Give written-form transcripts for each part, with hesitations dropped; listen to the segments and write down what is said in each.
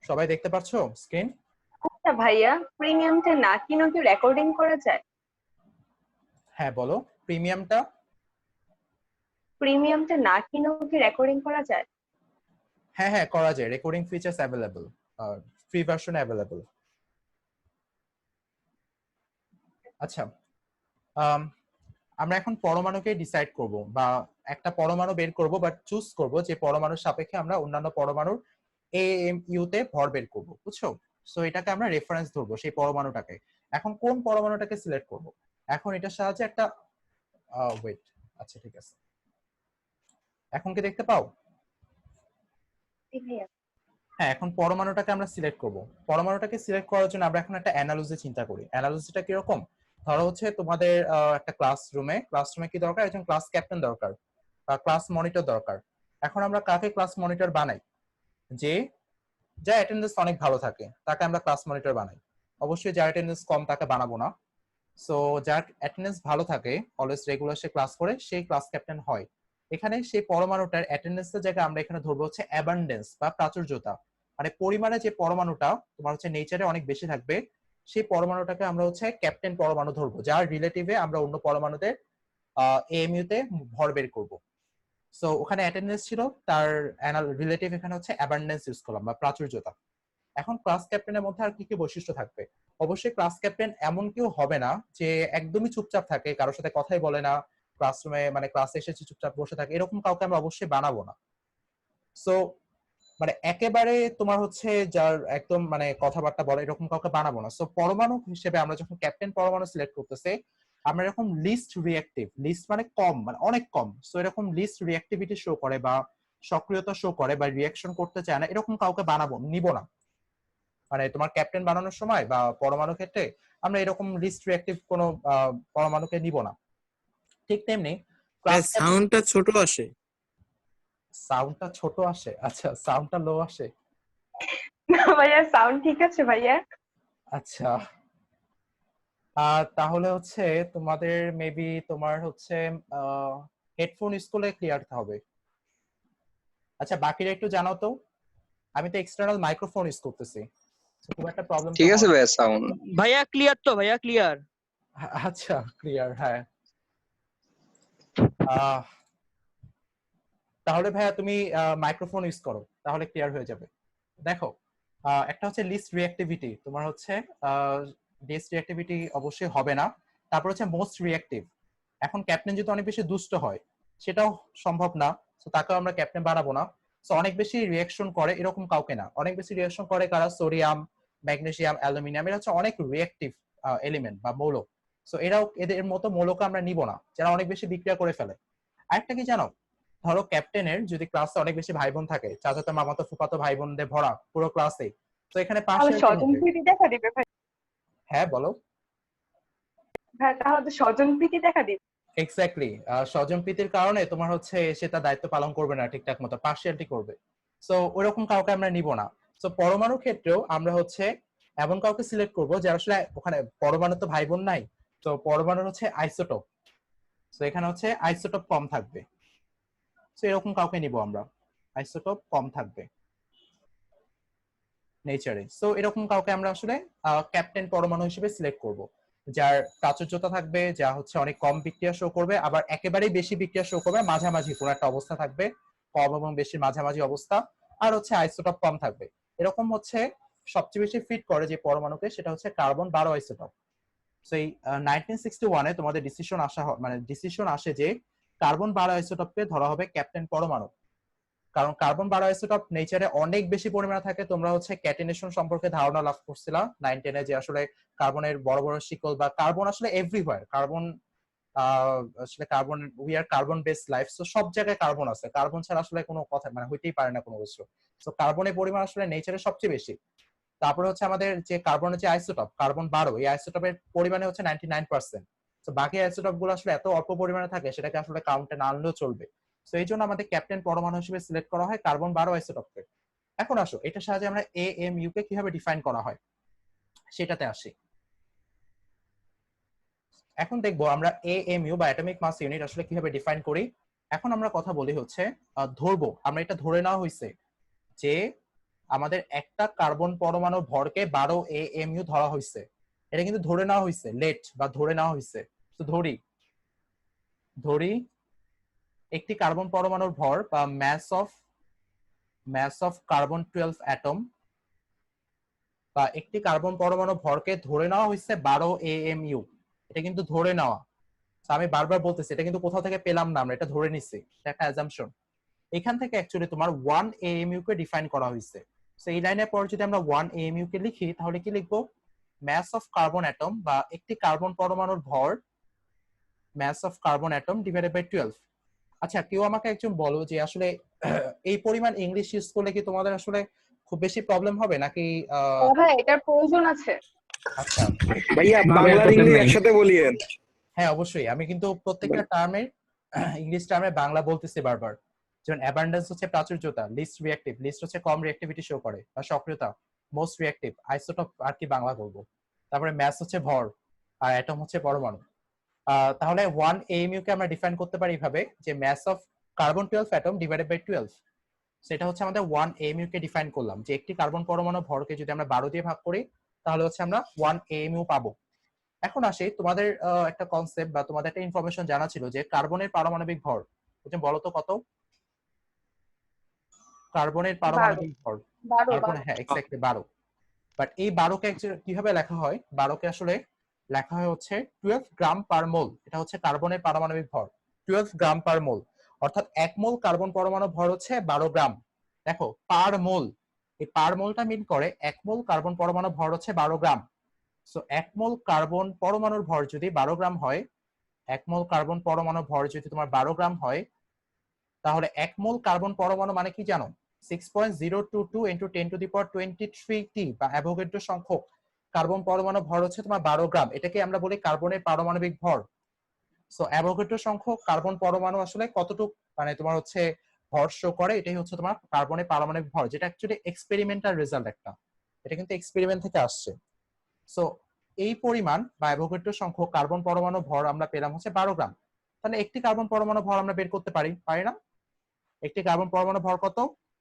সবাই দেখতে পাচ্ছো স্ক্রিন? আচ্ছা ভাইয়া, প্রিমিয়ামটা না কিনেও কি রেকর্ডিং করা যায়? হ্যাঁ বলো। প্রিমিয়ামটা? প্রিমিয়ামটা না কিনেও কি রেকর্ডিং করা যায়? হ্যাঁ হ্যাঁ করা যায়, recording features available, free version available. আচ্ছা, আম, আমরা এখন পরমাণুকে ডিসাইড করব বা একটা পরমাণু বের করব, বাট চুজ করব যে পরমাণুর সাপেক্ষে আমরা অন্যান্য পরমাণুর AMU তে ভর বের করব, বুঝছো? সো এটাকে আমরা রেফারেন্স ধরবো সেই পরমাণুটাকে। এখন কোন পরমাণুটাকে সিলেক্ট করব? এখন এটার সাহায্যে একটা ওয়েট, আচ্ছা ঠিক আছে, এখন কি দেখতে পাও? জি ভাইয়া। হ্যাঁ, এখন পরমাণুটাকে আমরা সিলেক্ট করব। পরমাণুটাকে সিলেক্ট করার জন্য আমরা এখন একটা অ্যানালজি চিন্তা করি। অ্যানালজিটা কিরকম? ধরো হচ্ছে তোমাদের একটা ক্লাসরুমে কি দরকার? একজন ক্লাস ক্যাপ্টেন দরকার বা ক্লাস মনিটর দরকার। এখন আমরা কাকে ক্লাস মনিটর বানাই? যে যার অ্যাটেন্ডেন্স অনেক ভালো থাকে তাকে আমরা ক্লাস মনিটর বানাই। অবশ্যই যার অ্যাটেন্ডেন্স কম তাকে বানাবো না। সো যার অ্যাটেন্ডেন্স ভালো থাকে, অলওয়েজ রেগুলার সে ক্লাস করে, সেই ক্লাস ক্যাপ্টেন হয়। এখানে সেই পরমাণুটার অ্যাটেন্ডেন্সের জায়গায় আমরা এখানে ধরবো হচ্ছে অ্যাবান্ডেন্স বা প্রাচুর্যতা, মানে পরিমাণে যে পরমাণুটা তোমার হচ্ছে নেচারে অনেক বেশি থাকবে, সেই পরমাণুটাকে আমরা হচ্ছে ক্যাপ্টেন পরমাণু ধরবো, যার রিলেটিভে আমরা অন্য পরমাণুদের AMU তে ভর বের করবো। সো ওখানে অ্যাটেন্ডেন্স ছিল, তার রিলেটিভ এখানে হচ্ছে অ্যাবান্ডেন্স ইউজ করলাম বা প্রাচুর্যতা। এখন ক্লাস ক্যাপ্টেনের মধ্যে আর কি কি বৈশিষ্ট্য থাকবে? অবশ্যই ক্লাস ক্যাপ্টেন এমন কেউ হবে না যে একদমই চুপচাপ থাকে, কারোর সাথে কথাই বলে না, ক্লাসরুমে মানে ক্লাসে এসেছে চুপচাপ বসে থাকে, এরকম কাউকে আমরা অবশ্যই বানাবো না। সো মানে একেবারে তোমার হচ্ছে যার একদম মানে কথাবার্তা বলে এরকম কাউকে বানাবো না। সো পরমাণু হিসেবে আমরা যখন ক্যাপ্টেন পরমাণু সিলেক্ট করতেছি, আমরা এরকম লিস্ট রিঅ্যাক্টিভ, লিস্ট মানে কম, মানে অনেক কম, সো এরকম লিস্ট রিঅ্যাক্টিভিটি শো করে বা সক্রিয়তা শো করে বা রিয়াকশন করতে চায় না, এরকম কাউকে বানাবো নিব না। মানে তোমার ক্যাপ্টেন বানানোর সময় বা পরমাণু ক্ষেত্রে আমরা এরকম লিস্ট রিঅ্যাক্টিভ কোনো পরমাণুকে নিব না। ঠিক তেমনি ক্লাস সাউন্ডটা ছোট আসে। সাউন্ডটা ছোট আসে? আচ্ছা, সাউন্ডটা লো আসে। না ভাইয়া, সাউন্ড ঠিক আছে ভাইয়া। আচ্ছা, তাহলে হচ্ছে তোমাদের মেবি তোমার হচ্ছে হেডফোন ইউজ করলে ক্লিয়ার হবে। আচ্ছা, বাকিরা একটু জানাও তো। আমি তো এক্সটার্নাল মাইক্রোফোন ইউজ করতেছি, তো খুব একটা প্রবলেম তো ঠিক আছে হয় না। ভাইয়া, সাউন্ড ভাইয়া ক্লিয়ার তো, ভাইয়া ক্লিয়ার। আচ্ছা, ক্লিয়ার, হ্যাঁ। আহ তাহলে ভাইয়া তুমি মাইক্রোফোন ইউজ করো, তাহলে ক্লিয়ার হয়ে যাবে। দেখো, একটা হচ্ছে লিস্ট রিঅ্যাক্টিভিটি, তোমার হচ্ছে লিস্ট রিঅ্যাক্টিভিটি অবশ্যই হবে না। তারপর হচ্ছে মোস্ট রিঅ্যাক্টিভ। এখন ক্যাপ্টেন যদি অনেক বেশি দুষ্ট হয়, সেটাও সম্ভব না, তো তাকেও আমরা ক্যাপ্টেন বানাবো না। সো অনেক বেশি রিঅ্যাকশন করে এরকম কাউকে না। অনেক বেশি রিঅ্যাকশন করে কারা? সোডিয়াম, ম্যাগনেসিয়াম, অ্যালুমিনিয়াম, এরা হচ্ছে অনেক রিঅ্যাক্টিভ এলিমেন্ট বা মৌল। সো এরাও, এদের মতো মৌলকে আমরা নিব না যারা অনেক বেশি বিক্রিয়া করে ফেলে। আরেকটা কি জানো? ধরো ক্যাপ্টেনের যদি ক্লাসে অনেক বেশি ভাই বোন থাকে, চাচাতো মামাতো ফুফাতো ভাই বোনদের ভরা পুরো ক্লাসে, তো এখানে তাহলে পার্সিয়ালিটি স্বজন হবে। প্রীতি দেখা দিবে ভাই। হ্যাঁ বলো। ভাই তাহলে তো স্বজন প্রীতি দেখা দিবে। এক্স্যাক্টলি, স্বজন প্রীতির কারণে তোমার হচ্ছে সে তার দায়িত্ব পালন করবে না ঠিকঠাক মতো, পার্সিয়ালিটি করবে। সো ওরকম কাউকে আমরা নিব না। সো পরমাণুর ক্ষেত্রেও আমরা হচ্ছে এমন কাউকে সিলেক্ট করব যার আসলে ওখানে পরমাণু তো ভাই বোন নাই, তো পরমাণুর হচ্ছে আইসোটোপ, তো এখানে হচ্ছে আইসোটোপ কম থাকবে। তো এরকম কাউকে নিব আমরা, আইসোটোপ কম থাকবে নেচারে। সো এরকম কাউকে আমরা আসলে ক্যাপ্টেন পরমাণু হিসেবে সিলেক্ট করব, যার প্রাচুর্যতা থাকবে, যা হচ্ছে অনেক কম বিক্রিয়া শো করবে, আবার একেবারেই বেশি বিক্রিয়া শো করবে, মাঝামাঝি কোনো একটা অবস্থা থাকবে, কম এবং বেশি মাঝামাঝি অবস্থা, আর হচ্ছে আইসোটপ কম থাকবে। এরকম হচ্ছে সবচেয়ে বেশি ফিট করে যে পরমাণুকে, সেটা হচ্ছে কার্বন 12 আইসোটপ। সো এই 1961-এ তোমাদের ডিসিশন আসা মানে ডিসিশন আসে যে কার্বন 12 আইসোটপকে ধরা হবে ক্যাপ্টেন পরমাণু। কারণ কার্বন 12 আইসোটপ নেচারে অনেক বেশি পরিমাণে থাকে। তোমরা হচ্ছে ক্যাটিনেশন সম্পর্কে ধারণা লাভ করছিলা 9-10-এ, যে আসলে কার্বনের বড় বড় শিকল বা কার্বন আসলে এভরিওয়্যার, কার্বন আসলে carbon, we are carbon based life, so সব জায়গায় কার্বন আছে, কার্বন ছাড়া আসলে কোনো কথা মানে হইতেই পারে না কোনো কিছু। সো কার্বনের পরিমাণ আসলে নেচারে সবচেয়ে বেশি। তারপরে হচ্ছে আমাদের যে কার্বনের যে আইসোটপ কার্বন 12, এই আইসোটপের পরিমাণে হচ্ছে 99%। তো বাকি আইসোটপ গুলো আসলে এত অল্প পরিমাণে থাকে সেটাকে আসলে কাউন্টে না আনলেও চলবে। তো এই জন্য আমাদের ক্যাপ্টেন পরমাণু হিসেবে সিলেক্ট করা হয় কার্বন 12 আইসোটপকে। এখন আসো এটার সাহায্যে আমরা AMU কে কিভাবে ডিফাইন করা হয় সেটাতে আসি। এখন দেখবো আমরা AMU বা অ্যাটমিক মাস ইউনিট আসলে কিভাবে ডিফাইন করি। এখন আমরা কথা বলি হচ্ছে ধরবো, আমরা এটা ধরে নেওয়া হয়েছে যে আমাদের একটা কার্বন পরমাণুর ভরকে 12 AMU ধরা হয়েছে। এটা কিন্তু ধরে নেওয়া হয়েছে, লেট বা ধরে নেওয়া হয়েছে। তো ধরি একটি কার্বন পরমাণুর ভর বা mass of carbon 12 atom বা একটি কার্বন পরমাণু ভরকে ধরে নেওয়া হয়েছে 12 AMU। এটা কিন্তু ধরে নেওয়া। আমি বারবার বলতেছি, এটা কিন্তু কোথাও থেকে পেলাম না, আমরা এটা ধরে নিছি, এটা একটা অ্যাজাম্পশন। এখান থেকে অ্যাকচুয়ালি তোমার 1 AMU কে ডিফাইন করা হয়েছে। সো এই লাইনের পর যদি আমরা 1 AMU কে লিখি তাহলে কি লিখবো? mass of carbon atom বা একটি কার্বন পরমাণুর ভর mass of carbon atom divided by 12। আচ্ছা, কেউ আমাকে একজন বলো যে আসলে এই পরিমাণ ইংলিশ ইউজ করলে কি তোমাদের আসলে খুব বেশি প্রবলেম হবে নাকি? ভাই এটার প্রয়োজন আছে? আচ্ছা, ভাইয়া বাংলা আর ইংলিশ একসাথে বলিয়েন। হ্যাঁ অবশ্যই, আমি কিন্তু প্রত্যেকটা টার্মে ইংলিশ টার্মে বাংলা বলতেছি বারবার। যেমন অ্যাবান্ডেন্স হচ্ছে প্রাচুর্যতা, লিস্ট রিঅ্যাক্টিভ, লিস্ট হচ্ছে কম রিঅ্যাক্টিভিটি শো করে বা সক্রিয়তা, মোস্ট রিঅ্যাক্টিভ, আইসোটোপ আর কি বাংলা বলবো। তারপরে ম্যাস হচ্ছে ভর আর অ্যাটম হচ্ছে পরমাণু। তাহলে 1 AMU কে আমরা ডিফাইন করতে পারি এইভাবে যে mass of carbon 12 atom divided by 12। সেটা হচ্ছে আমাদের 1 AMU কে ডিফাইন করলাম যে একটি কার্বন পরমাণু ভরকে যদি আমরা 12 দিয়ে ভাগ করি তাহলে হচ্ছে আমরা 1 AMU পাবো। এখন আসি তোমাদের একটা কনসেপ্ট বা তোমাদের একটা ইনফরমেশন জানা ছিল যে কার্বনের পারমাণবিক ভর, বুঝছেন বলো তো কত? কার্বনের পারমাণবিক ভর 12। হ্যাঁ এক্স্যাক্টলি 12। বাট এই 12 কে কিভাবে লেখা হয়? 12 কে আসলে লেখা হয় হচ্ছে 12 গ্রাম পার মোল। এটা হচ্ছে কার্বনের পারমাণবিক ভর 12 গ্রাম পার মোল। অর্থাৎ 1 মোল কার্বন পরমাণু ভর হচ্ছে 12 গ্রাম। দেখো পার মোল, এই পার মোলটা মিন করে 1 মোল কার্বন পরমাণু ভর হচ্ছে 12 গ্রাম। সো 1 মোল কার্বন পরমাণুর ভর যদি 12 গ্রাম হয়, 1 মোল কার্বন পরমাণু ভর যদি তোমার 12 গ্রাম হয়, তাহলে 1 মোল কার্বন পরমাণু মানে কি জানো? 6.022 into 10 to the power 23 টি বা অ্যাভোগাড্রো সংখ্যক কার্বন পরমাণু ভর হচ্ছে তোমার 12 গ্রাম। এটাকে আমরা বলি কার্বনের পারমাণবিক ভর। সো অ্যাভোগাড্রো সংখ্যক কার্বন পরমাণু আসলে কতটুকু মানে তোমার হচ্ছে ভর শো করে, এটাই হচ্ছে তোমার কার্বনের পারমাণবিক ভর, যেটা অ্যাকচুয়ালি এক্সপেরিমেন্টাল রেজাল্ট একটা। এটা কিন্তু এক্সপেরিমেন্ট থেকে আসছে। সো এই পরিমাণ বা অ্যাভোগাড্রো সংখ্যক কার্বন পরমাণু ভর আমরা পেলাম হচ্ছে 12 গ্রাম। তাহলে একটি কার্বন পরমাণু ভর আমরা বের করতে পারি না? একটি কার্বন পরমাণু ভর কত?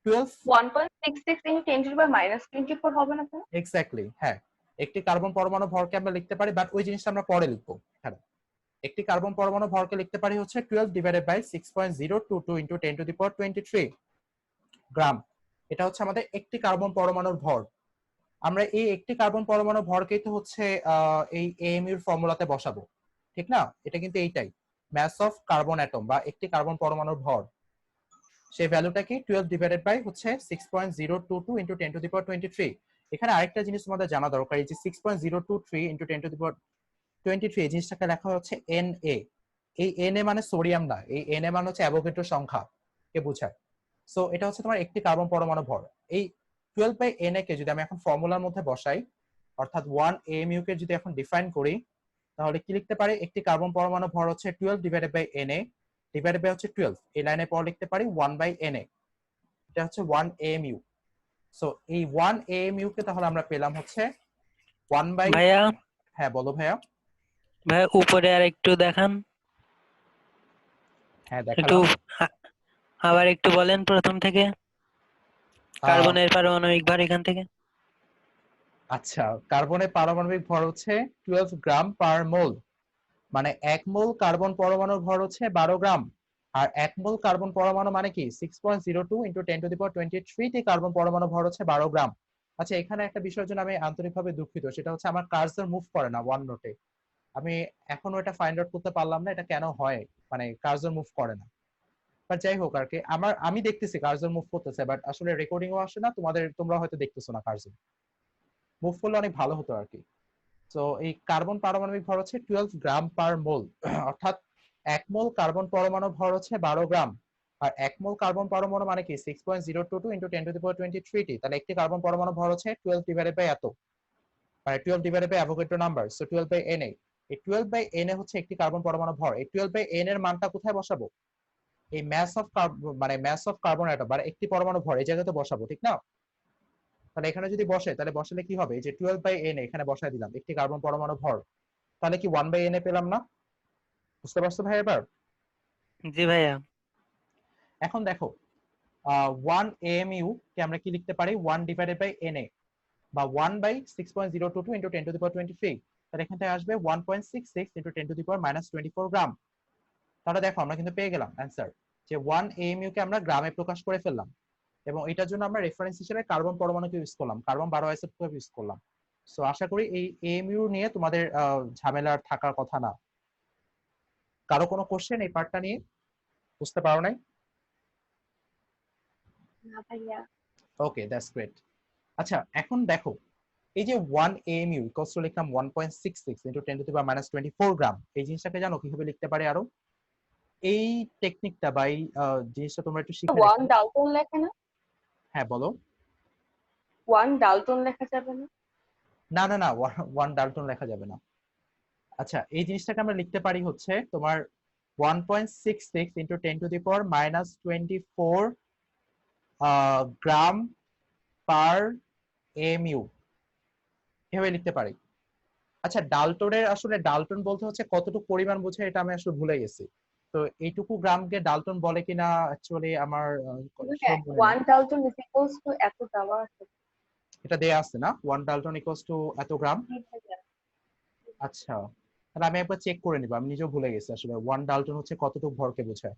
12। 1.66 into 10 to the power -24 হবে না স্যার? এক্স্যাক্টলি, হ্যাঁ। একটি কার্বন পরমাণু ভরকে আমরা লিখতে পারি, বাট ওই জিনিসটা আমরা পরে লিখবো। হ্যাঁ, একটি কার্বন পরমাণু ভরকে লিখতে পারি হচ্ছে 12 divided by 6.022 into 10 to the power 23 gram. এটা হচ্ছে আমাদের একটি কার্বন পরমাণুর ভর। আমরা এই একটি কার্বন পরমাণু ভরকেই তো হচ্ছে এই AMU এর ফর্মুলাতে বসাবো, ঠিক না? এটা কিন্তু এইটাই ম্যাস অফ কার্বন অ্যাটম বা একটি কার্বন পরমাণুর ভর। সেই ভ্যালুটা কি 12 ডিভাইডেড বাই হচ্ছে 6.022 into 10 to the power 23। এখানে আরেকটা জিনিস তোমাদের জানা দরকার, এই যে 6.023 into 10 to the power 23 এই জিনিসটাকে লেখা হচ্ছে Na। এই Na মানে সোডিয়াম না, এই Na মানে হচ্ছে অ্যাভোগাড্রো সংখ্যা কে বোঝায়। সো এটা হচ্ছে তোমার একটি কার্বন পরমাণু ভর। এই 12 বাই Na কে যদি আমি এখন ফর্মুলার মধ্যে বসাই, অর্থাৎ 1 AMU কে যদি এখন ডিফাইন করি, তাহলে কি লিখতে পারি? একটি কার্বন পরমাণু ভর হচ্ছে 12 divided by Na divided by হচ্ছে 12। এই লাইনের পর লিখতে পারি 1 বাই Na। এটা হচ্ছে 1 AMU। সো এই 1 AMU কে তাহলে আমরা পেলাম হচ্ছে 1 বাই। ভাইয়া হ্যাঁ বলো ভাইয়া। ভাইয়া উপরে আর একটু দেখান, হ্যাঁ একটু দেখালাম। আবার একটু বলেন প্রথম থেকে, কার্বনের পারমাণবিক ভর এখান থেকে। আচ্ছা, কার্বনের পারমাণবিক ভর হচ্ছে 12 গ্রাম পার মোল। মানে 1 মোল কার্বন পরমাণুর ভর হচ্ছে 12 গ্রাম। আর 1 মোল কার্বন পরমাণু মানে কি 6.02 into 10 to the power 23 T carbon পরমাণু ভর হচ্ছে 12 গ্রাম। আচ্ছা, এখানে একটা বিষয়ের জন্য আমি আন্তরিকভাবে দুঃখিত, সেটা হচ্ছে আমার কার্সর মুভ করে না ওয়ান নোটে। আমি এখনো এটা ফাইন্ড আউট করতে পারলাম না এটা কেন হয়, মানে কার্সর মুভ করে না। বাট যাই হোক আর কি, আমি দেখতেছি কার্সর মুভ করতেছে, বাট আসলে রেকর্ডিংও আসে না, তোমরা হয়তো দেখতেছো না কার্সর মুভ করলে অনেক ভালো হতো আর কি। তো এই কার্বন পারমাণবিক ভর হচ্ছে 12 গ্রাম পার মোল। অর্থাৎ 1 মোল কার্বন পরমাণু ভর হচ্ছে 12 গ্রাম। আর 1 মোল কার্বন পরমাণু মানে কি 6.022 into 10 to the power 23 টি। তাহলে একটি কার্বন পরমাণু ভর হচ্ছে 12 ডিভাইডেড বাই এত, মানে 12 divided by Avogadro number. So 12 by Na। এই 12 বাই Na হচ্ছে একটি কার্বন পরমাণু ভর। এই 12 বাই Na এর মানটা কোথায় বসাবো? এই ম্যাস অফ মানে ম্যাস অফ কার্বন অ্যাটম মানে একটি পরমাণু ভর এই জায়গাতে বসাবো, ঠিক না? তাহলে এখানে যদি বসে তাহলে বসালে কি হবে? এই যে 12 বাই Na এখানে বসায় দিলাম একটি কার্বন পরমাণু ভর, তাহলে কি 1 বাই Na পেলাম না? বুঝতে পারছো ভাই এবার? জি ভাইয়া। এখন দেখো 1 AMU কে আমরা কি লিখতে পারি 1 ডিভাইডেড বাই NA বা 1/6.022 ইনটু 10 টু দি পাওয়ার 23। তাহলে এখান থেকে আসবে 1.66 ইনটু 10 টু দি পাওয়ার -24 গ্রাম। তাহলে দেখো আমরা কিন্তু পেয়ে গেলাম অ্যান্সার যে 1 AMU কে আমরা গ্রামে প্রকাশ করে ফেললাম, এবং এটার জন্য আমরা রেফারেন্স হিসেবে কার্বন পরমাণুকে ইউজ করলাম, কার্বন 12 আইসোটোপ ইউজ করলাম। সো আশা করি এই AMU নিয়ে তোমাদের ঝামেলার থাকার কথা না। কারো কোনো কোশ্চেন এই পার্টটা নিয়ে বুঝতে পারো নাই? না ভাইয়া। ওকে, দ্যাটস গ্রেট। আচ্ছা এখন দেখো এই যে 1 AMU ইকুয়ালস টু লিখলাম 1.66 ইনটু 10 টু দি পাওয়ার -24 গ্রাম, এই জিনিসটাকে জানো কিভাবে লিখতে পারে আরো? এই টেকনিকটা বা এই জিনিসটা তোমরা একটু শিখে ওয়ান রেখো। ডালটন লেখে না? হ্যাঁ বলো। ওয়ান ডালটন লেখা যাবে না? না না না, 1 ডালটন লেখা যাবে না। আচ্ছা এই জিনিসটাকে আমরা লিখতে পারি হচ্ছে তোমার 1.66 into 10 to the power -24 gram per AMU, এভাবে লিখতে পারি। আচ্ছা ডালটনের আসলে ডালটন বলতে হচ্ছে কতটুকু পরিমাণ বোঝায় এটা আমি আসলে ভুলে গেছি। তো এইটুকু গ্রামকে ডালটন বলে কিনা অ্যাকচুয়ালি আমার sure মনে ওয়ান নেই। ডালটন ইজ ইকুয়ালস টু এত দেওয়া আছে। এটা দেয়া আছে না 1 ডালটন ইকুয়ালস টু এত গ্রাম? জি ভাইয়া। আচ্ছা তাহলে আমি একবার চেক করে নিব, আমি নিজেও ভুলে গেছি আসলে 1 ডালটন হচ্ছে কতটুকু ভরকে বোঝায়।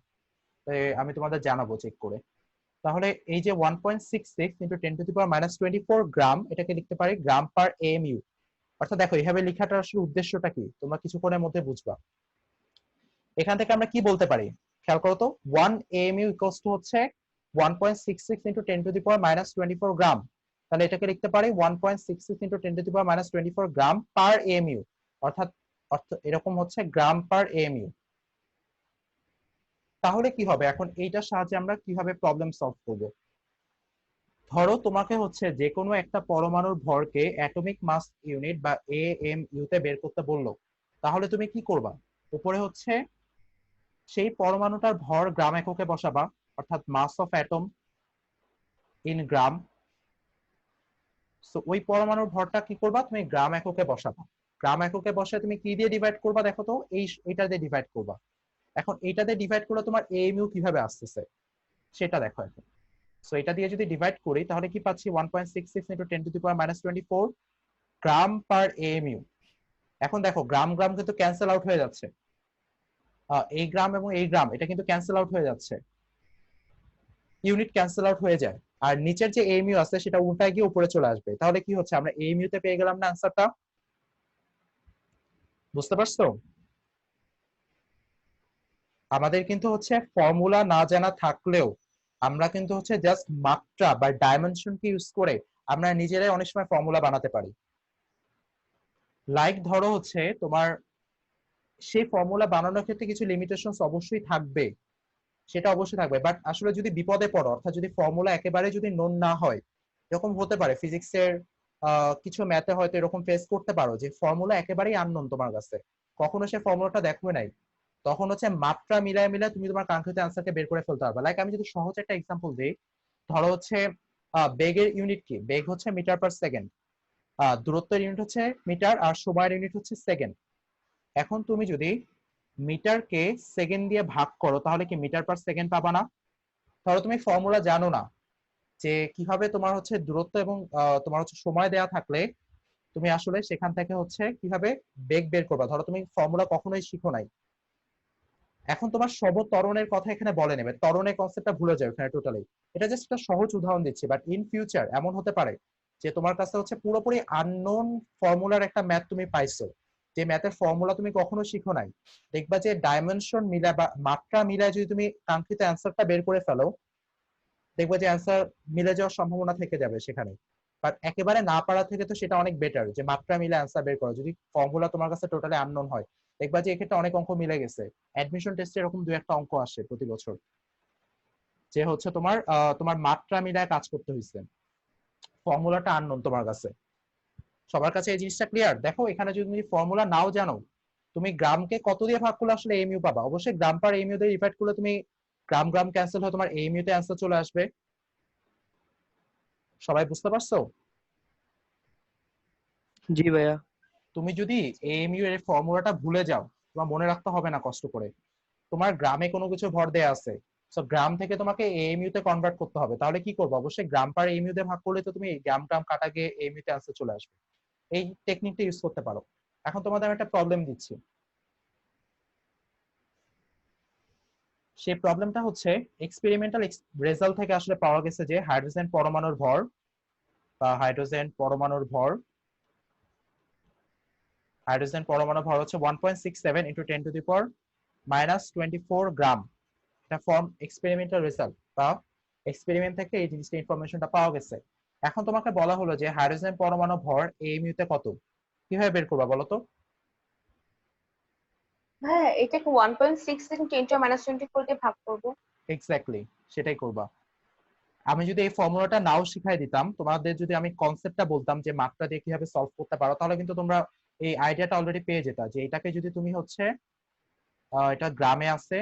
তাই আমি তোমাদের জানাবো চেক করে। তাহলে এই যে 1.66 ইনটু 10 টু দি পাওয়ার -24 গ্রাম, এটাকে লিখতে পারি গ্রাম পার AMU। অর্থাৎ দেখো এইভাবে লেখাটার আসলে উদ্দেশ্যটা কি তোমরা কিছুক্ষণের মধ্যে বুঝবা। এখান থেকে আমরা কি বলতে পারি খেয়াল করো তো, 1 AMU ইকুয়ালস টু হচ্ছে 1.66 ইনটু 10 টু দি পাওয়ার -24 গ্রাম। তাহলে এটাকে লিখতে পারি 1.66 into 10 to the power -24 gram per AMU, অর্থাৎ এরকম হচ্ছে গ্রাম পার AMU। তাহলে কি হবে এখন এইটার সাহায্যে আমরা কিভাবে প্রবলেম সলভ করব? ধরো তোমাকে হচ্ছে যে কোনো একটা পরমাণুর ভরকে অ্যাটমিক মাস ইউনিট বা AMU তে বের করতে বললো, তাহলে তুমি কি করবা? উপরে হচ্ছে সেই পরমাণুটার ভর গ্রাম এককে বসাবা, অর্থাৎ mass of atom in gram. So ওই পরমাণুর ভরটা কি করবা তুমি গ্রাম এককে বসাবা। গ্রাম এককে বসে তুমি কি দিয়ে ডিভাইড করবা দেখো তো, এইটা দিয়ে ডিভাইড করবা। এখন এইটা দিয়ে ডিভাইড করলে তোমার AMU কিভাবে আসতেছে সেটা দেখো এখন। সো এটা দিয়ে যদি ডিভাইড করি তাহলে কি পাচ্ছি 1.66 into 10 to the power -24 gram per AMU। এখন দেখো গ্রাম গ্রাম কিন্তু ক্যান্সেল আউট হয়ে যাচ্ছে, এই গ্রাম এবং এই গ্রাম এটা কিন্তু ক্যান্সেল আউট হয়ে যাচ্ছে, ইউনিট ক্যান্সেল আউট হয়ে যায়। আর নিচের যে AMU আছে সেটা উল্টায় গিয়ে উপরে চলে আসবে। তাহলে কি হচ্ছে আমরা AMU তে পেয়ে গেলাম না আনসারটা? বুঝতে পারছো? আমাদের কিন্তু হচ্ছে ফর্মুলা না জানা থাকলেও আমরা কিন্তু হচ্ছে জাস্ট মাত্রা বা ডাইমেনশনকে ইউজ করে আমরা নিজেরাই অনেক সময় ফর্মুলা বানাতে পারি। লাইক ধরো হচ্ছে তোমার সেই ফর্মুলা বানানোর ক্ষেত্রে কিছু লিমিটেশনস অবশ্যই থাকবে, সেটা অবশ্যই থাকবে, বাট আসলে যদি বিপদে পড়ো অর্থাৎ যদি ফর্মুলা একেবারে যদি নোন না হয়, এরকম হতে পারে ফিজিক্সের কিছু ম্যাথে হয়তো এরকম ফেস করতে পারো যে ফর্মুলা একেবারেই আননোন তোমার কাছে, কখনো সে ফর্মুলাটা দেখবে নাই, তখন হচ্ছে মাত্রা মিলায় মিলায় তুমি তোমার কাঙ্ক্ষিত অ্যান্সারকে বের করে ফেলতে পারবে। লাইক আমি যদি সহজ একটা এক্সাম্পল দিই, ধরো হচ্ছে বেগের ইউনিট কি, বেগ হচ্ছে মিটার পার সেকেন্ড, দূরত্বের ইউনিট হচ্ছে মিটার, আর সময়ের ইউনিট হচ্ছে সেকেন্ড। এখন তুমি যদি মিটারকে সেকেন্ড দিয়ে ভাগ করো তাহলে কি মিটার পার সেকেন্ড পাবা না? ধরো তুমি ফর্মুলা জানো না যে কিভাবে তোমার হচ্ছে দূরত্ব এবং তোমার হচ্ছে সময় দেয়া থাকলে তুমি আসলে সেখান থেকে হচ্ছে কিভাবে বেগ বের করবা, ধরো তুমি ফর্মুলা কখনোই শিখো নাই। এখন তোমার ত্বরণের কথা এখানে বলে নেবে, ত্বরণের কনসেপ্টটা ভুলে যাও এখানে টোটালি। এটা জাস্ট একটা সহজ উদাহরণ দিচ্ছি, বাট ইন ফিউচার এমন হতে পারে যে তোমার কাছে হচ্ছে পুরোপুরি আননোন ফর্মুলার একটা ম্যাথ তুমি পাইছো, যে ম্যাথের ফর্মুলা তুমি কখনো শিখো নাই। দেখবা যে ডাইমেনশন মিলায় বা মাত্রা মিলায় যদি তুমি কাঙ্ক্ষিত অ্যান্সারটা বের করে ফেলো, দেখবা যে অ্যান্সার মিলে যাওয়ার সম্ভাবনা থেকে যাবে সেখানে। বাট একেবারে না পারা থেকে তো সেটা অনেক বেটার যে মাত্রা মিলে অ্যান্সার বের করো। যদি ফর্মুলা তোমার কাছে টোটালি আননোন হয়, দেখবা যে এক্ষেত্রে অনেক অঙ্ক মিলে গেছে। অ্যাডমিশন টেস্টে এরকম দু একটা অঙ্ক আসে প্রতি বছর যে হচ্ছে তোমার তোমার মাত্রা মিলায় কাজ করতে হয়েছে, ফর্মুলাটা আননোন তোমার কাছে। সবার কাছে এই জিনিসটা ক্লিয়ার? দেখো এখানে যদি তুমি ফর্মুলা নাও জানো, তুমি গ্রামকে কত দিয়ে ভাগ করলে আসলে AMU পাবা? অবশ্যই গ্রাম পার AMU দিয়ে ডিভাইড করলে তুমি গ্রাম গ্রাম ক্যান্সেল হয়ে তোমার AMU তে অ্যান্সার চলে আসবে। সবাই বুঝতে পারছো? জি ভাইয়া। তুমি যদি AMU এর ফর্মুলাটা ভুলে যাও, তোমার মনে রাখতে হবে না কষ্ট করে। তোমার গ্রামে কোনো কিছু ভর দেয়া আছে, সো গ্রাম থেকে তোমাকে এএমইউ তে কনভার্ট করতে হবে। তাহলে কি করবো? অবশ্যই গ্রাম পার এএমইউ দিয়ে ভাগ করলে তো তুমি গ্রাম ট্রাম কাটা গিয়ে এএমইউ তে আনসার চলে আসবে। এই টেকনিকটা ইউজ করতে পারো। এখন তোমাদের আমি একটা প্রবলেম দিচ্ছি। সেই প্রবলেমটা হচ্ছে এক্সপেরিমেন্টাল রেজাল্ট থেকে আসলে পাওয়া গেছে যে হাইড্রোজেন পরমাণুর ভর হচ্ছে 1.67 ইন্টু 10 টু দি পাওয়ার -24 গ্রাম। এটা ফর্ম এক্সপেরিমেন্টাল রেজাল্ট বা এক্সপেরিমেন্ট থেকে এই জিনিসটা ইনফরমেশনটা পাওয়া গেছে। এখন তোমাকে বলা হলো যে হাইড্রোজেন পরমাণু ভর এএমইউ তে কত, কিভাবে বের করবা বলো তো? হ্যাঁ, এটাকে 1.6 ইনটু 10⁻24 দিয়ে ভাগ করবো। এক্স্যাক্টলি সেটাই করবা। আমি যদি এই ফর্মুলাটা নাও শিখাই দিতাম, তোমাদের যদি আমি কনসেপ্টটা বলতাম যে মাত্রা দিয়ে কিভাবে সলভ করতে পারো, তাহলে কিন্তু তোমরা এই আইডিয়াটা অলরেডি পেয়ে যেতা যে এটাকে যদি তুমি হচ্ছে এটা গ্রামে আছে,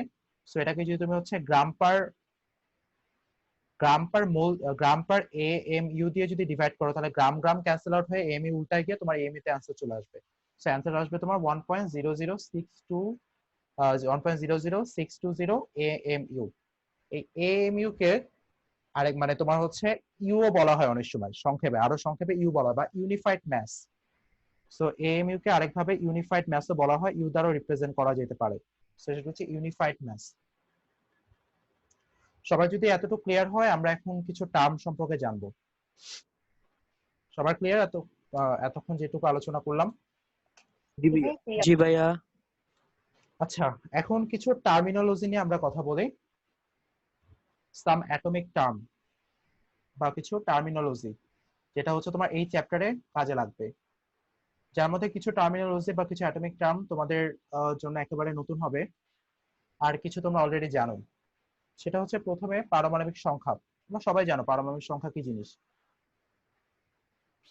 সো এটাকে যদি তুমি হচ্ছে গ্রাম পার এএমইউ দিয়ে যদি ডিভাইড করো, তাহলে গ্রাম গ্রাম ক্যান্সেল আউট হয়ে এমইউ উল্টায় গিয়ে তোমার এমইউ তে आंसर চলে আসবে। সো आंसर আসবে তোমার 1.00620 এএমইউ। এই এএমইউ কে আরেক মানে তোমার হচ্ছে ইউও বলা হয় অনেক সময়, সংক্ষেপে আরো সংক্ষেপে ইউ বলা হয়, বা ইউনিফাইড ম্যাস। সো এএমইউ কে আরেকভাবে ইউনিফাইড ম্যাসও বলা হয়, ইউ দ্বারাও রিপ্রেজেন্ট করা যেতে পারে। সো সেটা হচ্ছে ইউনিফাইড ম্যাস। সবাই যদি এতটুকু ক্লিয়ার হয়, আমরা এখন কিছু টার্ম সম্পর্কে জানবো। সবার ক্লিয়ার? এতক্ষণ যেটুকু আলোচনা করলাম। এটাই clear। জি ভাইয়া। আচ্ছা, এখন কিছু টার্মিনোলজি নিয়ে আমরা কথা বলি। সাম অ্যাটমিক টার্ম বা কিছু টার্মিনোলজি, যেটা হচ্ছে তোমার এই চ্যাপ্টারে কাজে লাগবে। যার মধ্যে কিছু টার্মিনোলজি বা কিছু অ্যাটমিক টার্ম তোমাদের জন্য একেবারে নতুন হবে, আর কিছু তোমরা অলরেডি জানো। সেটা হচ্ছে প্রথমে পারমাণবিক সংখ্যা। তোমরা সবাই জানো পারমাণবিক সংখ্যা কি জিনিস।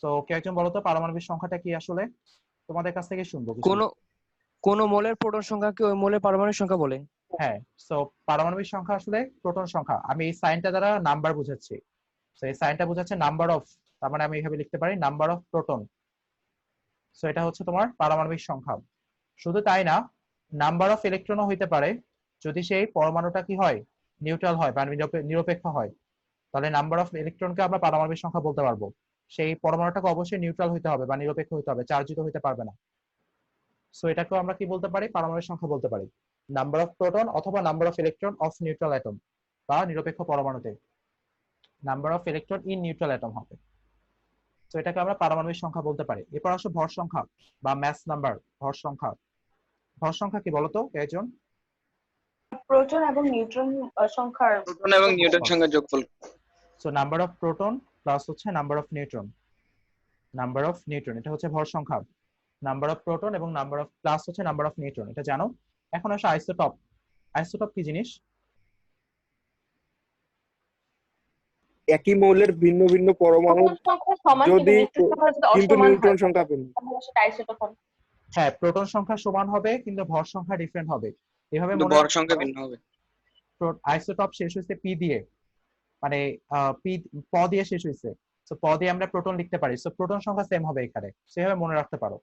তো কেউ একজন বলো তো পারমাণবিক সংখ্যাটা কি আসলে? তোমাদের কাছ থেকে শুনবো কিছু। কোন কোন মোলের প্রোটন সংখ্যাকে ওই মোলের পারমাণবিক সংখ্যা বলে। হ্যাঁ, সো পারমাণবিক সংখ্যা আসলে প্রোটন সংখ্যা। আমি এই সাইনটা দ্বারা নাম্বার বুঝাচ্ছি। সো এই সাইনটা বোঝাচ্ছে নাম্বার অফ, তার মানে আমি এইভাবে লিখতে পারি নাম্বার অফ প্রোটন। সো এটা হচ্ছে তোমার পারমাণবিক সংখ্যা। শুধু তাই না, নাম্বার অফ ইলেকট্রনও হইতে পারে, যদি সেই পরমাণুটা কি হয়, নিউট্রাল হয় বা নিরপেক্ষ হয়, তাহলে নাম্বার অফ ইলেকট্রনকে আমরা পারমাণবিক সংখ্যা বলতে পারবো। সেই পরমাণুটাকে অবশ্যই নিউট্রাল হইতে হবে বা নিরপেক্ষ হইতে হবে, চার্জিত হইতে পারবে না। সো এটাকেও আমরা কি বলতে পারি, পারমাণবিক সংখ্যা বলতে পারি। নাম্বার অফ প্রোটন অথবা number of electron of neutral atom, বা নিরপেক্ষ পরমাণুতে number of electron in neutral atom হবে। তো এটাকে আমরা পারমাণবিক সংখ্যা বলতে পারি। এরপর আসো ভর সংখ্যা বা ম্যাস নাম্বার। ভর সংখ্যা, ভর সংখ্যা কি বলতো একজন? প্রোটন এবং নিউট্রন সংখ্যার প্রোটন এবং নিউট্রন সংখ্যার যোগফল। So number of proton plus হচ্ছে নাম্বার অফ নিউট্রন, এটা হচ্ছে ভর সংখ্যা। নাম্বার অফ প্রোটন এবং নাম্বার অফ প্লাস হচ্ছে নাম্বার অফ নিউট্রন, এটা জানো। এখন আসো আইসোটপ। আইসোটপ কি জিনিস? একই মৌলের ভিন্ন ভিন্ন পরমাণু প্রোটন সংখ্যা সমান যদি কিন্তু নিউট্রন সংখ্যা যদি কিন্তু অসমান নিউট্রন হয় সংখ্যা ভিন্ন। তাহলে সেটা আইসোটোপ হবে। হ্যাঁ, প্রোটন সংখ্যা সমান হবে কিন্তু ভর সংখ্যা ডিফারেন্ট হবে। এভাবে কিন্তু মনে ভর রাখতে সংখ্যা পারো। ভিন্ন হবে। আইসোটপ শেষ হয়েছে পি দিয়ে, মানে পি প দিয়ে শেষ হয়েছে। সো প দিয়ে আমরা প্রোটন লিখতে পারি, সো প্রোটন সংখ্যা সেম হবে এখানে, সেভাবে মনে রাখতে পারো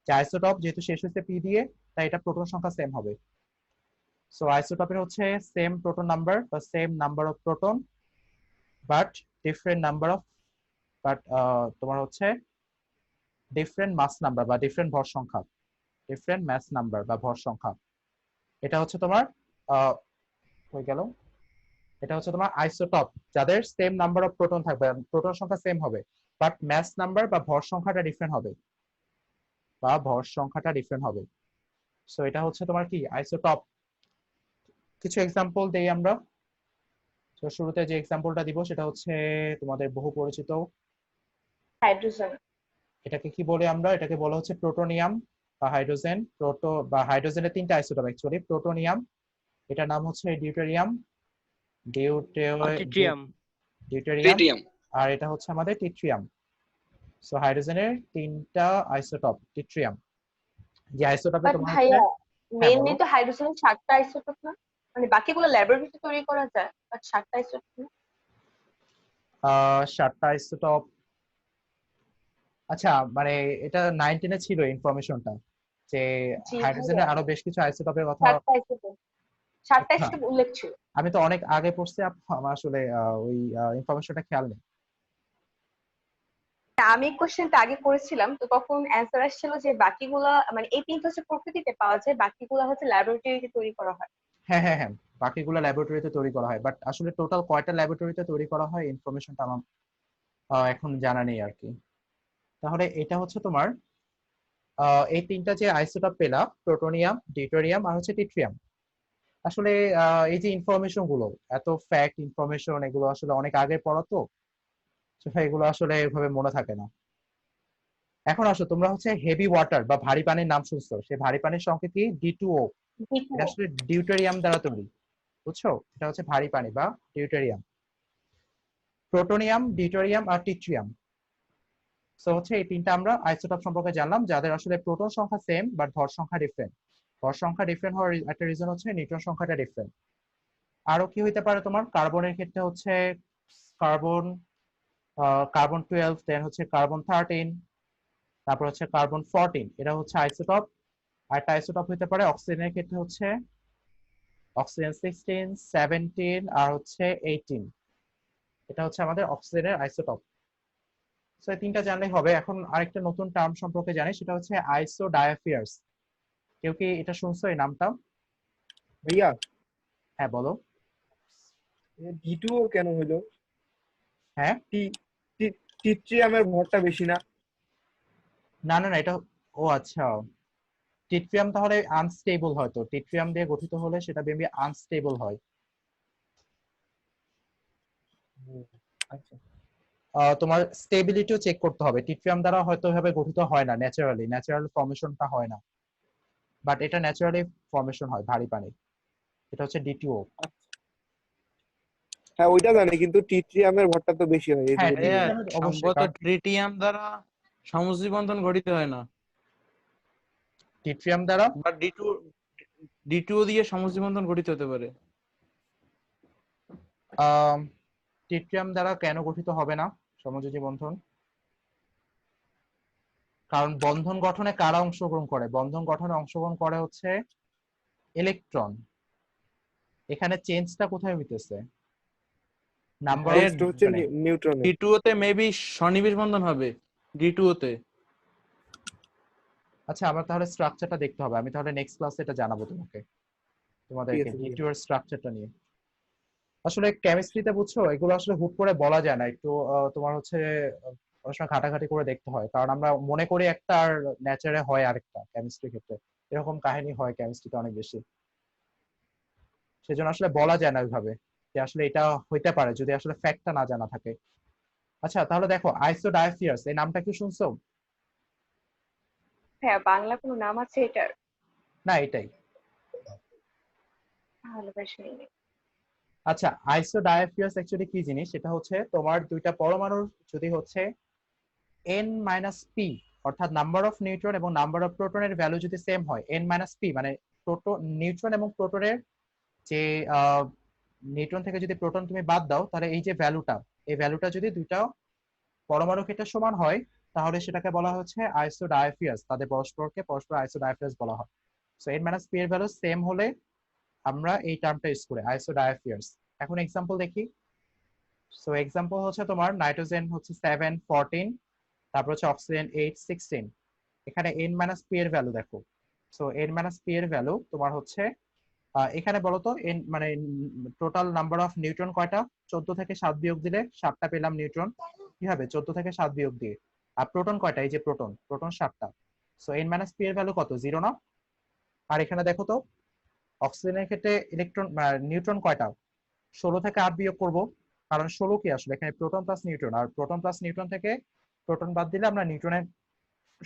যে আইসোটপ যেহেতু শেষ হয়েছে পি দিয়ে, তাই এটা প্রোটন সংখ্যা সেম হবে। সো আইসোটপের হচ্ছে সেম প্রোটন নাম্বার বা same number of proton, but different number of, but তোমার হচ্ছে ডিফারেন্ট মাস নাম্বার বা ডিফারেন্ট ভর সংখ্যা, ডিফারেন্ট ম্যাস নাম্বার বা ভর সংখ্যা। এটা হচ্ছে তোমার হয়ে গেল। এটা হচ্ছে তোমার আইসোটপ, যাদের সেম নাম্বার অফ প্রোটন থাকবে, প্রোটন সংখ্যা সেম হবে, বাট ম্যাস নাম্বার বা ভর সংখ্যাটা ডিফারেন্ট হবে, সো এটা হচ্ছে তোমার কি আইসোটপ। কিছু এক্সাম্পল দেই আমরা। তো শুরুতে যে এক্সাম্পলটা দিব সেটা হচ্ছে তোমাদের বহু পরিচিত, হাইড্রোজেন। এটাকে কি বলে আমরা, এটাকে বলা হচ্ছে প্রোটোনিয়াম বা হাইড্রোজেন। হাইড্রোজেনের তিনটা আইসোটপ অ্যাকচুয়ালি। প্রোটোনিয়াম, এটার নাম হচ্ছে ডিউটেরিয়াম, ট্রিটিয়াম। ট্রিটিয়াম। আর এটা হচ্ছে আমাদের টিট্রিয়াম। সো হাইড্রোজেনের তিনটা আইসোটপ, টিট্রিয়াম। যে আইসোটপে বাট তোমার হচ্ছে, ভাইয়া, হ্যাঁ মেইনলি বলো। তো হাইড্রোজেনের 7টা আইসোটোপ না? মানে বাকিগুলো ল্যাবরেটরিতে তৈরি করা যায়, বাট 7টা আইসোটোপ না? 7টা আইসোটপ, আচ্ছা মানে এটা 19-এ ছিল ইনফরমেশনটা যে জি ভাইয়া, হাইড্রোজেনের আরো বেশ কিছু আইসোটপের কথা। 7টা আইসোটোপ, 7টা আচ্ছা, আইসোটোপ উল্লেখ ছিল। আমি তো অনেক আগে পড়ছি আপু, আমার আসলে ওই ইনফরমেশনটা খেয়াল নেই। আমি কোশ্চেনটা আগে করেছিলাম, তো তখন অ্যান্সার আসছিল যে বাকিগুলা মানে এই 3টা হচ্ছে প্রকৃতিতে পাওয়া যায়, বাকিগুলা হচ্ছে ল্যাবরেটরিতে তৈরি করা হয়। হ্যাঁ হ্যাঁ হ্যাঁ, বাকিগুলো ল্যাবরেটরিতে তৈরি করা হয়, বাট আসলে টোটাল কয়টা ল্যাবরেটরিতে তৈরি করা হয় ইনফরমেশনটা আমার এখন জানা নেই আর কি। তাহলে এটা হচ্ছে তোমার এই তিনটা যে আইসোটোপ পেলা, প্লুটোনিয়াম, ডিউটেরিয়াম আর হচ্ছে ট্রিটিয়াম। আসলে এই যে ইনফরমেশন গুলো, এত ফ্যাক্ট ইনফরমেশন, এগুলো আসলে অনেক আগে পড়া তো, এগুলো আসলে এভাবে মনে থাকে না। এখন আসো, তোমরা হচ্ছে হেভি ওয়াটার বা ভারী পানির নাম শুনছো, সেই ভারী পানির সংকেত কি? D2O। এটা দ্বিতীয়। আসলে ডিউটেরিয়াম দ্বারা তৈরি, বুঝছো? এটা হচ্ছে ভারী পানি বা ডিউটেরিয়াম। প্রোটোনিয়াম, ডিউটেরিয়াম আর ট্রিটিয়াম। সো হচ্ছে এই তিনটা আমরা আইসোটোপ সম্পর্কে জানলাম, যাদের আসলে প্রোটন সংখ্যা সেম বাট ভর সংখ্যা ডিফারেন্ট। ভর সংখ্যা ডিফারেন্ট হওয়ার একটা রিজন হচ্ছে নিউট্রন সংখ্যাটা ডিফারেন্ট। আরো কি হইতে পারে তোমার? কার্বনের ক্ষেত্রে হচ্ছে কার্বন, কার্বন 12, দেন হচ্ছে কার্বন 13, তারপর হচ্ছে কার্বন 14, এটা হচ্ছে আইসোটপ। আর একটা আইসোটপ হইতে পারে অক্সিজেনের ক্ষেত্রে হচ্ছে অক্সিজেন 16, 17 আর হচ্ছে 18, এটা হচ্ছে আমাদের অক্সিজেনের আইসোটপ। সো এই তিনটা জানলেই হবে। এখন আরেকটা নতুন টার্ম সম্পর্কে জানি, সেটা হচ্ছে আইসোডায়াফিয়ার্স। কেউ কি এটা শুনছো এই নামটা? ভাইয়া হ্যাঁ বলো। D2 কেন হলো? হ্যাঁ, ট্রিটিয়ামের ভরটা বেশি না? না না না, এটা, ও আচ্ছা, ট্রিটিয়াম তাহলে আনস্টেবল, হয়তো ট্রিটিয়াম দিয়ে গঠিত হলে সেটা মেবি আনস্টেবল হয়। হুম, আচ্ছা। তোমার স্টেবিলিটিও চেক করতে হবে, ট্রিটিয়াম দ্বারা হয়তো এভাবে গঠিত হয় না, ন্যাচারাল ফর্মেশনটা হয় না, বাট এটা ন্যাচারালি ফর্মেশন হয় ভারী পানি। এটা হচ্ছে D2O। হ্যাঁ ওইটা জানি, কিন্তু ট্রিটিয়ামের ভরটা তো বেশি হয়, এই হ্যাঁ, জন্য জিজ্ঞেস ভাইয়া করছি। ট্রিটিয়ামের অবশ্যই, সম্ভবত কারণ ট্রিটিয়াম দ্বারা সমযোজী বন্ধন গঠিত হয় না, ট্রিটিয়াম দ্বারা বা ডি টু দিয়ে সমযোজী বন্ধন গঠিত হতে পারে। ট্রিটিয়াম দ্বারা কেন গঠিত হবে না সমযোজী বন্ধন? কারণ বন্ধন গঠনে কারা অংশগ্রহণ করে? বন্ধন গঠনে অংশগ্রহণ করে হচ্ছে ইলেকট্রন। এখানে চেঞ্জটা কোথায় হইতেছে? নাম্বার অফ ভাইয়া চেঞ্জটা হচ্ছে নিউট্রনে। নিউট্রনে। ডি টু তে মেবি সন্নিবেশ বন্ধন হবে ডি টু তে। আচ্ছা, আমার তাহলে স্ট্রাকচারটা দেখতে হবে, আমি তাহলে নেক্সট ক্লাসে এটা জানাবো ঠিক তোমাদেরকে আছে ভাইয়া। D2 এর স্ট্রাকচারটা নিয়ে। আসলে কেমিস্ট্রিতে বুঝছো, এগুলো আসলে হুট করে বলা যায় না, একটু তোমার হচ্ছে অনেক সময় ঘাটাঘাটি করে দেখতে হয়, কারণ আমরা মনে করি একটা আর নেচারে হয় আরেকটা। কেমিস্ট্রির ক্ষেত্রে এরকম কাহিনী হয় কেমিস্ট্রিতে অনেক বেশি, সেজন্য আসলে বলা যায় না ওইভাবে যে আসলে এটা হইতে পারে যদি আসলে ফ্যাক্টটা না জানা থাকে। আচ্ছা, তাহলে দেখো, আইসোডায়াফিয়ার্স এই নামটা কি শুনছো? হ্যাঁ, বাংলা কোনো নাম আছে এটার? না, এটাই। তাহলে বেশ নেই। আচ্ছা, আইসোডায়াফিয়ার্স অ্যাকচুয়ালি কি জিনিস? সেটা হচ্ছে তোমার দুইটা পরমাণুর যদি হচ্ছে n-p, অর্থাৎ নাম্বার অফ নিউট্রন এবং নাম্বার অফ প্রোটনের ভ্যালু যদি সেম হয়, n-p মানে নিউট্রন এবং প্রোটনের যে নিউট্রন থেকে যদি প্রোটন তুমি বাদ দাও, তাহলে এই যে ভ্যালুটা, এই ভ্যালুটা যদি দুইটা পরমাণু ক্ষেত্রে সমান হয়, তাহলে সেটাকে বলা হচ্ছে আইসোডায়াফিয়ার্স। তাদের পরস্পর আইসোডায়াফিয়ার্স বলা হয়। সো n-p এর ভ্যালু সেম হলে আমরা এই টার্মটা ইউজ করি, আইসোডায়াফিয়ার্স। এখন এক্সাম্পল দেখি। সো এক্সাম্পল হচ্ছে তোমার নাইট্রোজেন হচ্ছে 7, 14, তারপর হচ্ছে অক্সিজেন 8, 16। এখানে n-p এর ভ্যালু দেখো। সো n-p এর ভ্যালু তোমার হচ্ছে এখানে বলো তো n মানে টোটাল নাম্বার অফ নিউট্রন কয়টা? 14 থেকে 7 বিয়োগ দিলে 7টা পেলাম নিউট্রন। কি হবে 14 থেকে 7 বিয়োগ দিয়ে? আর প্রোটন কয়টা? এই যে প্রোটন 7টা। সো n-p এর ভ্যালু কত? 0 না? আর এখানে দেখো তো, অক্সিজেনের ক্ষেত্রে নিউট্রন কয়টা? 16 থেকে 8 বিয়োগ করব, কারণ 16 কি আসলে এখানে প্রোটন প্লাস নিউট্রন, আর প্রোটন প্লাস নিউট্রন থেকে প্রোটন বাদ দিলে আমরা নিউট্রনের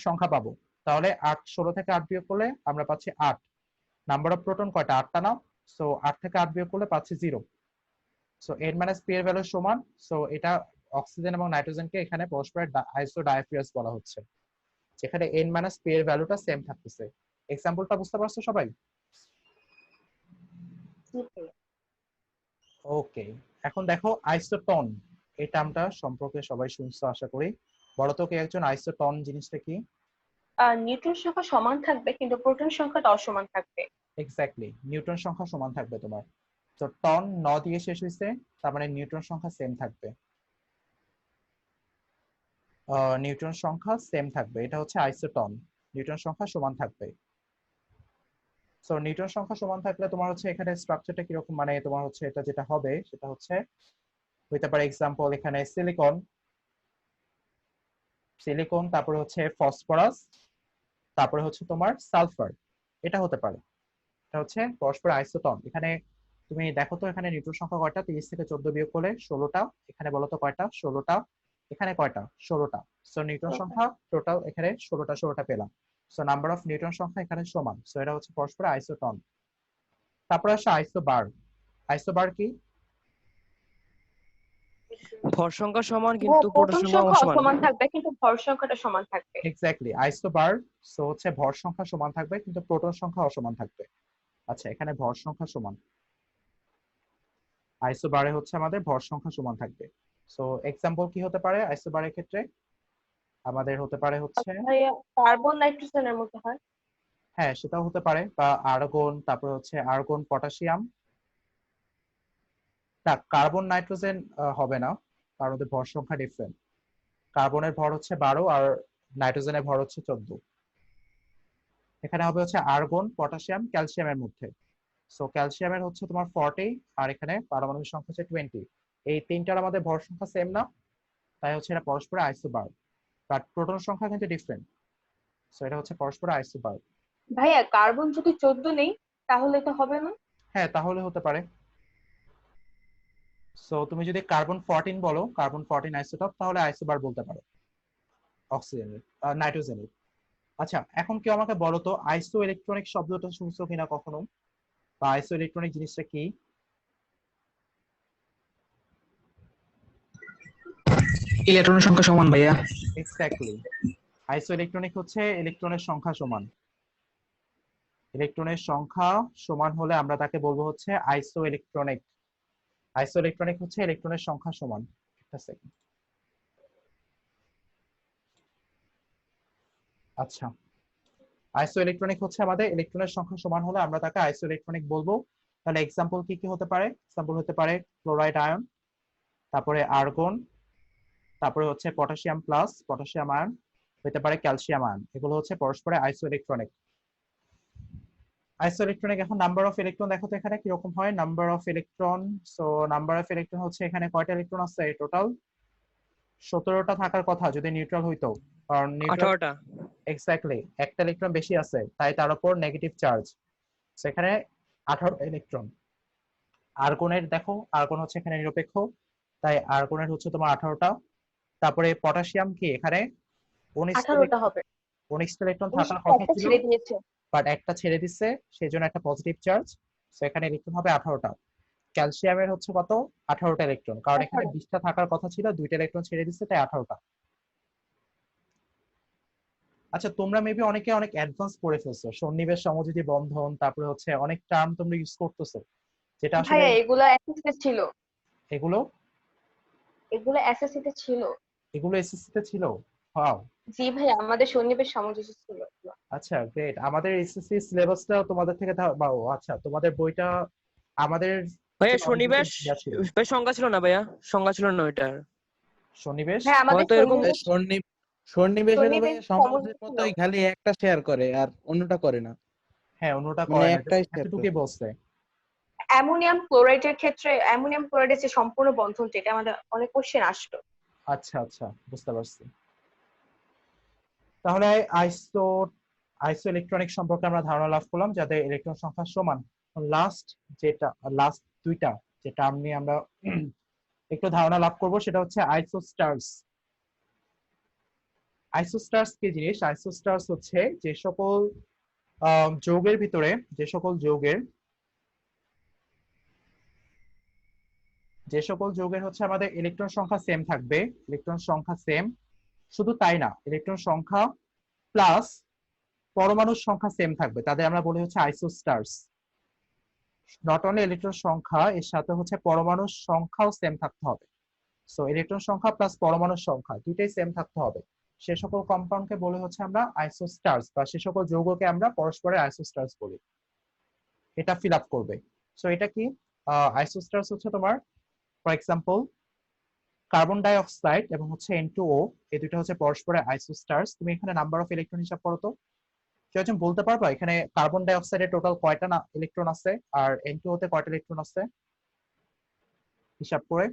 সংখ্যা পাবো। তাহলে 16 থেকে 8 বিয়োগ করলে আমরা পাচ্ছি 8। নাম্বার অফ প্রোটন কয়টা? 8টা না? সো 8 থেকে 8 বিয়োগ করলে পাচ্ছি 0। সো n-p এর ভ্যালু সমান। সো এটা অক্সিজেন এবং নাইট্রোজেনকে এখানে পরস্পরের আইসোডায়াফিয়ার্স বলা হচ্ছে, যেখানে n-p এর ভ্যালুটা সেম থাকতেছে। এক্সাম্পলটা বুঝতে পারছো সবাই? জি ভাইয়া। ওকে, এখন দেখো আইসোটন, এই টার্মটা সম্পর্কে সবাই শুনছো আশা করি। বলো তো কে একজন, আইসোটন জিনিসটা কি? নিউট্রন সংখ্যা সমান থাকবে কিন্তু প্রোটন সংখ্যাটা অসমান থাকবে। এক্স্যাক্টলি নিউটন সংখ্যা সমান থাকবে তোমার। তো টন 9 দিয়ে শেষ হয়েছে, তার মানে নিউটন সংখ্যা সেম থাকবে। নিউটন সংখ্যা সেম থাকবে, এটা হচ্ছে আইসোটন। নিউটন সংখ্যা সমান থাকবে। সো নিউটন সংখ্যা সমান থাকলে তোমার হচ্ছে এখানে স্ট্রাকচারটা কিরকম, মানে তোমার হচ্ছে এটা যেটা হবে সেটা হচ্ছে হইতে পারে এক্সাম্পল এখানে সিলিকন, সিলিকন তারপরে হচ্ছে ফসফরাস, তারপরে হচ্ছে তোমার সালফার, এটা হতে পারে। এটা হচ্ছে পরস্পর আইসোটন। এখানে তুমি দেখো তো এখানে নিউটন সংখ্যা কয়টা, 30 থেকে 14 বিয়োগ করলে 16টা। এখানে বলো তো কয়টা, 16টা। এখানে কয়টা, 16টা। সো নিউটন সংখ্যা টোটাল এখানে 16টা পেলাম। সো নাম্বার অফ নিউটন সংখ্যা এখানে সমান। সো এটা হচ্ছে পরস্পর আইসোটন। তারপরে আসে আইসোবার। আইসোবার কি? ভর সংখ্যা সমান কিন্তু প্রোটন প্রোটন সংখ্যা সংখ্যা অসমান। অসমান থাকবে কিন্তু ভর সংখ্যাটা সমান থাকবে। Exactly isobar. সো হচ্ছে ভর সংখ্যা সমান থাকবে কিন্তু প্রোটন সংখ্যা অসমান থাকবে। আচ্ছা এখানে ভর সংখ্যা সমান, আইসোবারে হচ্ছে আমাদের ভর সংখ্যা সমান থাকবে। সো এক্সাম্পল কি হতে পারে আইসোবারের ক্ষেত্রে? আমাদের হতে পারে হচ্ছে, ভাইয়া কার্বন নাইট্রোজেনের মতো হয়। হ্যাঁ সেটাও হতে পারে, বা আর্গন, তারপর হচ্ছে আর্গন পটাশিয়াম। না, কার্বন নাইট্রোজেন হবে না, কারণ ওদের ভর সংখ্যা ডিফারেন্ট। কার্বনের ভর হচ্ছে 12 আর নাইট্রোজেনের ভর হচ্ছে 14। এখানে হবে হচ্ছে আর্গন, পটাশিয়াম, ক্যালসিয়ামের মধ্যে। সো ক্যালসিয়ামের হচ্ছে তোমার 40 আর এখানে পারমাণবিক সংখ্যা হচ্ছে 20। এই তিনটার আমাদের ভর সংখ্যা সেম না, তাই হচ্ছে এটা পরস্পর আইসোবার। বাট প্রোটন সংখ্যা কিন্তু ডিফারেন্ট। সো এটা হচ্ছে পরস্পর আইসোবার। ভাইয়া কার্বন যদি 14 নেই তাহলে তো হবে না। হ্যাঁ তাহলে হতে পারে। সো তুমি যদি কার্বন 14 বলো, কার্বন 14 আইসোটপ, তাহলে আইসোবার বলতে পারো অক্সিজেনের, নাইট্রোজেনের। আচ্ছা এখন কেউ আমাকে বলো তো আইসো ইলেকট্রনিক শব্দটা শুনছো কিনা কখনো, বা আইসো ইলেকট্রনিক জিনিসটা কি? ইলেকট্রনের সংখ্যা সমান ভাইয়া। এক্স্যাক্টলি আইসো ইলেকট্রনিক হচ্ছে ইলেকট্রনের সংখ্যা সমান। ইলেকট্রনের সংখ্যা সমান হলে আমরা তাকে বলবো হচ্ছে আইসো ইলেকট্রনিক। আইসো ইলেকট্রনিক হচ্ছে ইলেকট্রনের সংখ্যা সমান। একটা সেকেন্ড। আচ্ছা আইসো ইলেকট্রনিক হচ্ছে আমাদের ইলেকট্রনের সংখ্যা সমান হলে আমরা তাকে আইসো ইলেকট্রনিক বলবো। তাহলে এক্সাম্পল কি কি হতে পারে? এক্সাম্পল হতে পারে ক্লোরাইড আয়ন, তারপরে আর্গন, তারপরে হচ্ছে পটাশিয়াম প্লাস, পটাশিয়াম আয়ন, হতে পারে ক্যালসিয়াম আয়ন। এগুলো হচ্ছে পরস্পরে আইসো ইলেকট্রনিক। আইসো ইলেকট্রনিক। এখন নাম্বার অফ ইলেকট্রন দেখো তো এখানে কিরকম হয়, number of electron. So number of electron হচ্ছে এখানে কয়টা ইলেকট্রন আছে টোটাল? 17টা থাকার কথা যদি নিউট্রাল হইতো, কারণ নিউট্রাল 18টা। এক্স্যাক্টলি একটা ইলেকট্রন বেশি আছে, তাই তার উপর নেগেটিভ চার্জ। সেখানে 18 ইলেকট্রন। আর্গনের দেখো, আর্গন হচ্ছে এখানে নিরপেক্ষ, তাই আর্গনের হচ্ছে তোমার 18টা। তারপরে পটাশিয়াম কি এখানে 19টা 18টা হবে। 19টা ইলেকট্রন 19 থাকার কথা একটা ছিল, ছেড়ে দিয়েছে। বাট একটা ছেড়ে দিচ্ছে, সেই জন্য একটা পজিটিভ চার্জ। সেখানে ইলেকট্রন হবে 18টা। ক্যালসিয়ামের হচ্ছে কত, 18টা ইলেকট্রন, কারণ এখানে 18 20টা থাকার কথা ছিল, 2টা ইলেকট্রন ছেড়ে দিচ্ছে, তাই 18টা। আচ্ছা তোমরা মেবি অনেকে অনেক অ্যাডভান্স পড়ে ফেলছো, সন্নিবেশ সমযোজী বন্ধন, তারপরে হচ্ছে অনেক টার্ম তোমরা ইউজ করতেছো, যেটা আসলে ভাইয়া এগুলা এসএসসি ছিল। এগুলো এগুলো এসএসসি তে ছিল। এগুলো এসএসসি তে ছিল। ওয়াও। জি ভাইয়া আমাদের সন্নিবেশ সামঞ্জস্য ছিল এগুলো। আচ্ছা গ্রেট। আমাদের এসএসসি সিলেবাসটা তোমাদের থেকে আচ্ছা তোমাদের বইটা আমাদের ভাইয়া থেকে অনেক বেশি সন্নিবেশ ইয়া ছিল। ভাই সংখ্যা ছিল না ভাইয়া, সংখ্যা ছিল না ওইটার। সন্নিবেশ হ্যাঁ আমাদের হয়তো এরকম সন্নিবেশ সন্নিবেশ হলো ভাই সন্নিবেশ সমাজের সমঞ্জস্য ছিল। মতোই, খালি একটা শেয়ার করে আর অন্যটা করে না, হ্যাঁ অন্যটা মানে করে না, একটাই শেয়ার করে। এতটুকুই বলছে। অ্যামোনিয়াম ক্লোরাইডের ক্ষেত্রে অ্যামোনিয়াম ক্লোরাইডের যে সম্পূর্ণ বন্ধনটা এটা আমাদের অনেক কোশ্চেন আসতো। আচ্ছা আচ্ছা বুঝতে পারছি। তাহলে আইসো আইসো ইলেকট্রনিক সম্পর্কে আমরা ধারণা লাভ করলাম, যাদের ইলেকট্রন সংখ্যা সমান। লাস্ট যেটা, লাস্ট দুইটা যে টার্ম নিয়ে আমরা একটু ধারণা লাভ করব, সেটা হচ্ছে আইসোস্টার্স। আইসোস্টার্স কি জিনিস? আইসোস্টার্স হচ্ছে যে সকল যৌগের ভিতরে, যে সকল যৌগের হচ্ছে আমাদের ইলেকট্রন সংখ্যা সেম থাকবে, ইলেকট্রন সংখ্যা সেম, শুধু তাই না ইলেকট্রন সংখ্যা প্লাস পরমাণুর সংখ্যা সেম থাকবে, তাদের আমরা বলি হচ্ছে আইসোস্টার্স। নট অনলি ইলেকট্রন সংখ্যা, এর সাথে হচ্ছে পরমাণুর সংখ্যাও সেম থাকতে হবে। সো ইলেকট্রন সংখ্যা প্লাস পরমাণুর সংখ্যা দুইটাই সেম থাকতে হবে। সে সকল কম্পাউন্ডকে বলে হচ্ছে আমরা আইসোস্টার্স, বা সে সকল যৌগকে আমরা পরস্পরের আইসোস্টার্স বলি। এটা ফিল আপ করবে। সো এটা কি আইসোস্টার্স হচ্ছে তোমার for example carbon dioxide এবং হচ্ছে N2O, এই দুটো হচ্ছে পরস্পরের আইসোস্টার্স। তুমি এখানে নাম্বার অফ ইলেকট্রন হিসাব করো তো, কেউ একজন বলতে পারবা এখানে কার্বন ডাই অক্সাইডে টোটাল কয়টা না ইলেকট্রন আছে আর N2O তে কয়টা ইলেকট্রন আছে হিসাব করে?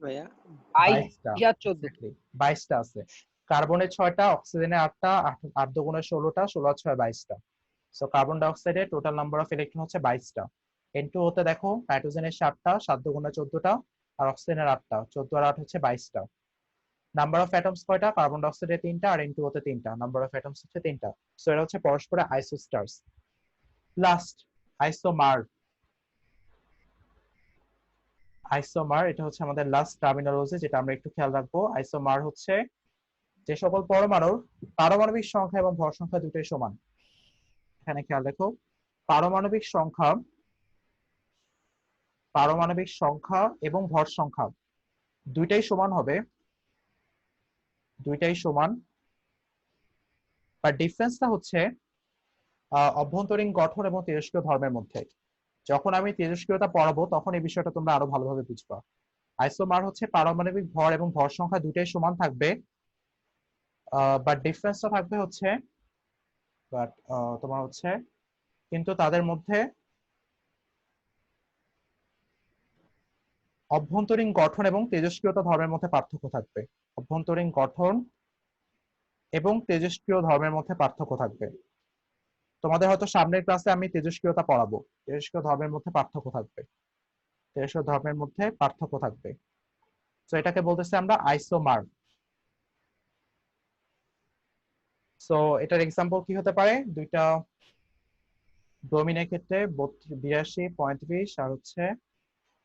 ভাইয়া। 22টা, 22 এক্স্যাক্টলি 22টা আছে। কার্বনের 6টা, অক্সিজেনের 8টা, 8 দুগুণে 16টা, 16 আর 6 22টা। সো কার্বন ডাই অক্সাইডের টোটাল নাম্বার অফ ইলেকট্রন হচ্ছে 22টা। N2O তে দেখো নাইট্রোজেনের 7টা, 7 দুগুণে 14টা, আর অক্সিজেনের 8টা, 14 আর 8 হচ্ছে 22টা। নাম্বার অফ অ্যাটমস কয়টা? কার্বন ডাই অক্সাইডে 3টা আর N2O তে 3টা, নাম্বার অফ অ্যাটমস হচ্ছে 3টা। সো এটা হচ্ছে পরস্পরের আইসোস্টার্স। Last isomer. আইসোমার এটা হচ্ছে আমাদের লাস্ট টার্মিনোলজি, যেটা আমরা একটু খেয়াল রাখবো। আইসোমার হচ্ছে যে সকল পরমাণুর পারমাণবিক সংখ্যা এবং ভর সংখ্যা দুটোই সমান। এখানে খেয়াল রেখো, পারমাণবিক সংখ্যা এবং ভর সংখ্যা দুইটাই সমান হবে, দুইটাই সমান। বাট ডিফারেন্সটা হচ্ছে অভ্যন্তরীণ গঠন এবং তেজস্ক্রিয় ধর্মের মধ্যে। যখন আমি তেজস্ক্রিয়তা পড়াবো তখন এই বিষয়টা তোমরা আরো ভালোভাবে বুঝবা। আইসোমার হচ্ছে পারমাণবিক ভর এবং ভর সংখ্যা দুইটাই সমান থাকবে, বাট ডিফারেন্সটা থাকবে হচ্ছে তোমার হচ্ছে কিন্তু তাদের মধ্যে অভ্যন্তরীণ গঠন এবং তেজস্ক্রিয়তা ধর্মের মধ্যে পার্থক্য থাকবে। অভ্যন্তরীণ গঠন এবং তেজস্ক্রিয় ধর্মের মধ্যে পার্থক্য থাকবে। তোমাদের হয়তো সামনের ক্লাসে আমি তেজস্ক্রিয়তা পড়াবো, তেজস্ক্রিয় ধর্মের মধ্যে পার্থক্য থাকবে, তেজস্ক্রিয় ধর্মের মধ্যে পার্থক্য থাকবে। তো এটাকে বলতেছি আমরা আইসোমার। সো এটার এক্সাম্পল কি হতে পারে? দুইটা ব্রোমিনের ক্ষেত্রে 82, 35 আর হচ্ছে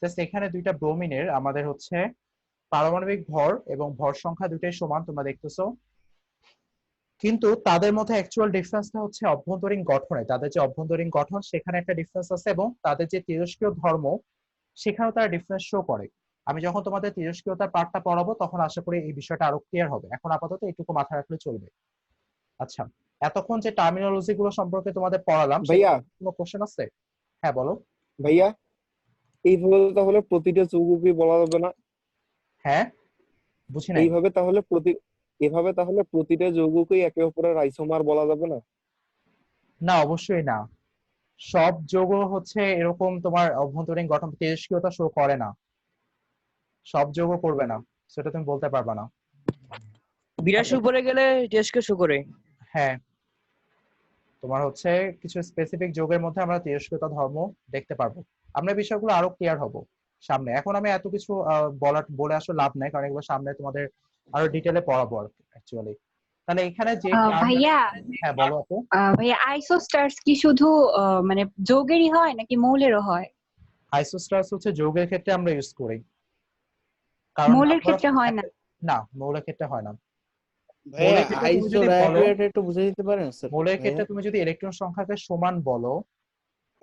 জাস্ট এখানে দুইটা ব্রোমিনের আমাদের হচ্ছে পারমাণবিক ভর এবং ভর সংখ্যা দুইটাই সমান, তোমরা দেখতেছো, কিন্তু তাদের মধ্যে অ্যাকচুয়াল ডিফারেন্সটা হচ্ছে অভ্যন্তরীণ গঠনে। তাদের যে অভ্যন্তরীণ গঠন সেখানে একটা ডিফারেন্স আছে, এবং তাদের যে তেজস্ক্রিয় ধর্ম সেখানেও তারা ডিফারেন্স শো করে। আমি যখন তোমাদের তেজস্ক্রিয়তার পার্টটা পড়াবো তখন আশা করি এই বিষয়টা আরো ক্লিয়ার হবে। এখন আপাতত এইটুকু মাথায় রাখলে চলবে। আচ্ছা, এতক্ষণ যে টার্মিনোলজি গুলো সম্পর্কে তোমাদের পড়ালাম, ভাইয়া কোনো কোশ্চেন আছে? হ্যাঁ বলো। ভাইয়া এইভাবে তাহলে প্রতিটা যৌগকে বলা যাবে না? হ্যাঁ, বুঝি নাই। এভাবে তাহলে প্রতিটা যৌগকেই একে অপরের আইসোমার বলা যাবে না? না, অবশ্যই না। সব যৌগ হচ্ছে এরকম তোমার অভ্যন্তরীণ গঠন তেজস্ক্রিয়তা শো করে না, সব যৌগ করবে না, সেটা তুমি বলতে পারবে না। 82 উপরে গেলে টেস্টকে শো করে। হ্যাঁ, তোমার হচ্ছে কিছু স্পেসিফিক যৌগের মধ্যে আমরা তেজস্ক্রিয়তা ধর্ম দেখতে পারবো। আমরা বিষয়গুলো আরো ক্লিয়ার হব সামনে। এখন আমি এত কিছু বলে আসলে লাভ নাই, কারণ এগুলো সামনে তোমাদের আরো ডিটেলে পড়াবো আর অ্যাকচুয়ালি। তাহলে এখানে যে ভাইয়া হ্যাঁ বলো আপু। ভাইয়া আইসোস্টার্স কি শুধু মানে যৌগেরই হয় নাকি মৌলেরও হয়? আইসোস্টার্স হচ্ছে যৌগের ক্ষেত্রে আমরা ইউজ করি, কারণ মৌলের ক্ষেত্রে হয় না? না, মৌলের ক্ষেত্রে হয় না। ভাইয়া মৌলের ক্ষেত্রে তুমি যদি বলো, আইসোডাইফিয়ারটা একটু বুঝিয়ে দিতে পারেন স্যার? মৌলের ক্ষেত্রে তুমি যদি ইলেকট্রন সংখ্যাকে সমান বলো